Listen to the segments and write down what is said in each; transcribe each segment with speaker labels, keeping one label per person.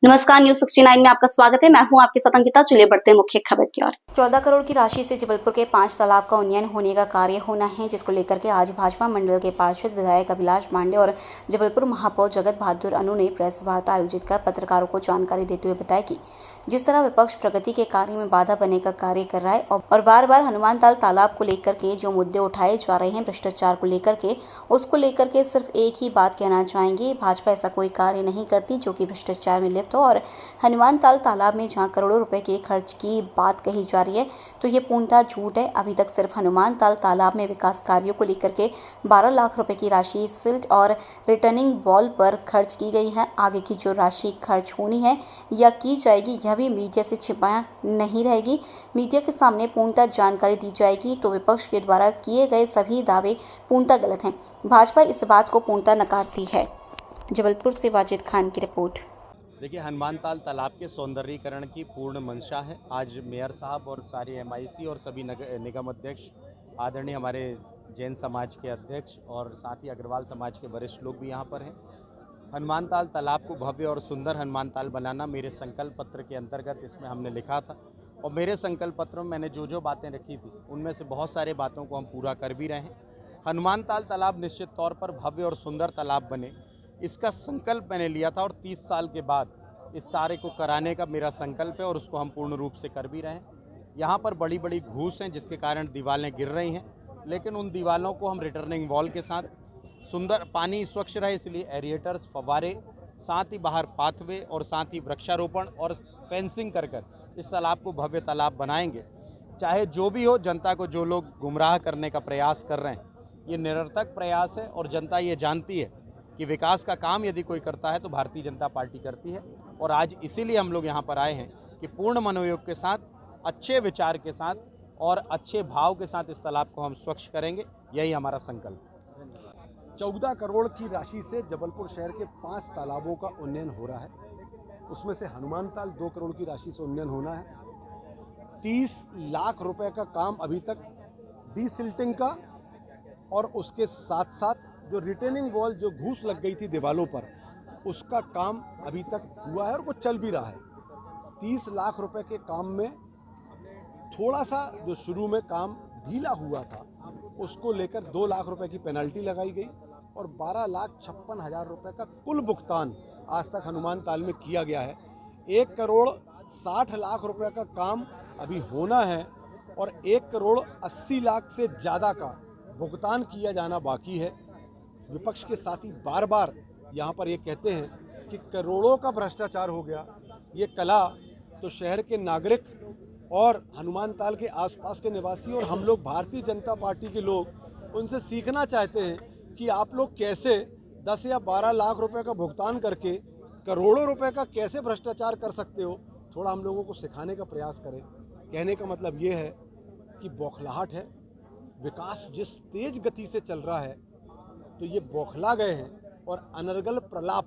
Speaker 1: नमस्कार, न्यूज 69 में आपका स्वागत है। मैं हूं आपके साथ अंकिता। चलिए बढ़ते हैं मुख्य खबर की ओर। 14 करोड़ की राशि से जबलपुर के 5 तालाब का उन्नयन होने का कार्य होना है, जिसको लेकर के आज भाजपा मंडल के पार्षद विधायक अभिलाष पांडे और जबलपुर महापौर जगत बहादुर अनु ने प्रेस वार्ता आयोजित कर पत्रकारों को जानकारी देते हुए बताया कि जिस तरह विपक्ष प्रगति के कार्य में बाधा बनने का कार्य कर रहा है और बार बार हनुमानताल तालाब को लेकर के जो मुद्दे उठाए जा रहे हैं, भ्रष्टाचार को लेकर के, उसको लेकर के सिर्फ एक ही बात कहना चाहेंगे, भाजपा ऐसा कोई कार्य नहीं करती जो कि भ्रष्टाचार में लिप्त हो। और हनुमानताल तालाब में जहां करोड़ों रुपए के खर्च की बात कही जा रही है, तो ये पूर्णतः झूठ है। अभी तक सिर्फ हनुमानताल तालाब में विकास कार्यों को लेकर के 12 लाख रुपए की राशि सिल्ट और रिटर्निंग वॉल पर खर्च की गई है। आगे की जो राशि खर्च होनी है या की जाएगी, यह भी मीडिया से छिपाया नहीं रहेगी। मीडिया के सामने पूर्णतः जानकारी दी जाएगी। तो विपक्ष के द्वारा किए गए सभी दावे पूर्णतः गलत हैं। भाजपा इस बात को पूर्णतः नकारती है। जबलपुर से वाजिद खान की रिपोर्ट।
Speaker 2: देखिए, हनुमानताल तालाब के सौंदर्यीकरण की पूर्ण मंशा है। आज मेयर साहब और सारी एमआईसी और सभी निगम अध्यक्ष, आदरणीय हमारे जैन समाज के अध्यक्ष और साथ ही अग्रवाल समाज के वरिष्ठ लोग भी यहाँ पर हैं। हनुमानताल तालाब को भव्य और सुंदर हनुमानताल बनाना मेरे संकल्प पत्र के अंतर्गत इसमें हमने लिखा था, और मेरे संकल्प पत्र में मैंने जो बातें रखी थी उनमें से बहुत सारे बातों को हम पूरा कर भी रहे हैं। हनुमानताल तालाब निश्चित तौर पर भव्य और सुंदर तालाब बने, इसका संकल्प मैंने लिया था, और 30 साल के बाद इस कार्य को कराने का मेरा संकल्प है और उसको हम पूर्ण रूप से कर भी रहे हैं। यहाँ पर बड़ी बड़ी घूस हैं जिसके कारण दीवारें गिर रही हैं, लेकिन उन दीवारों को हम रिटर्निंग वॉल के साथ, सुंदर पानी स्वच्छ रहे इसलिए एरिएटर्स, फव्वारे, साथ ही बाहर पाथवे और साथ ही वृक्षारोपण और फेंसिंग कर इस तालाब को भव्य तालाब बनाएंगे। चाहे जो भी हो, जनता को जो लोग गुमराह करने का प्रयास कर रहे हैं, ये निरर्थक प्रयास है और जनता ये जानती है कि विकास का काम यदि कोई करता है तो भारतीय जनता पार्टी करती है। और आज इसीलिए हम लोग यहाँ पर आए हैं कि पूर्ण मनोयोग के साथ, अच्छे विचार के साथ और अच्छे भाव के साथ इस तालाब को हम स्वच्छ करेंगे। यही हमारा संकल्प है।
Speaker 3: 14 करोड़ की राशि से जबलपुर शहर के 5 तालाबों का उन्नयन हो रहा है। उसमें से हनुमानताल 2 करोड़ की राशि से उन्नयन होना है। 30 लाख रुपए का काम अभी तक डीसिल्टिंग का, और उसके साथ साथ जो रिटेनिंग वॉल, जो घूस लग गई थी दीवालों पर, उसका काम अभी तक हुआ है और वो चल भी रहा है। 30 लाख रुपए के काम में थोड़ा सा जो शुरू में काम ढीला हुआ था, उसको लेकर 2 लाख रुपए की पेनल्टी लगाई गई और 12,56,000 रुपए का कुल भुगतान आज तक हनुमानताल में किया गया है। 1 करोड़ 60 लाख रुपए का काम अभी होना है और 1 करोड़ 80 लाख से ज़्यादा का भुगतान किया जाना बाकी है। विपक्ष के साथी बार बार यहाँ पर ये कहते हैं कि करोड़ों का भ्रष्टाचार हो गया। ये कला तो शहर के नागरिक और हनुमानताल के आसपास के निवासी और हम लोग भारतीय जनता पार्टी के लोग उनसे सीखना चाहते हैं कि आप लोग कैसे 10 या 12 लाख रुपए का भुगतान करके करोड़ों रुपए का कैसे भ्रष्टाचार कर सकते हो। थोड़ा हम लोगों को सिखाने का प्रयास करें। कहने का मतलब ये है कि बौखलाहट है। विकास जिस तेज गति से चल रहा है, तो ये बौखला गए हैं और अनर्गल प्रलाप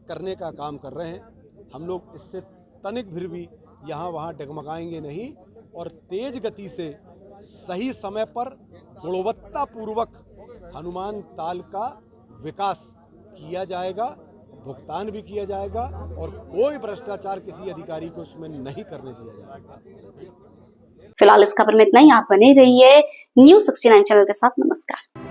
Speaker 3: करने का काम कर रहे हैं। हम लोग इससे तनिक भी यहाँ वहाँ डगमगाएंगे नहीं और तेज गति से सही समय पर गुणवत्तापूर्वक हनुमानताल का विकास किया जाएगा, भुगतान भी किया जाएगा और कोई भ्रष्टाचार किसी अधिकारी को उसमें नहीं करने दिया जाएगा।
Speaker 1: फिलहाल इस खबर में इतना ही। आप बने रहिए न्यूज 69 चैनल के साथ। नमस्कार।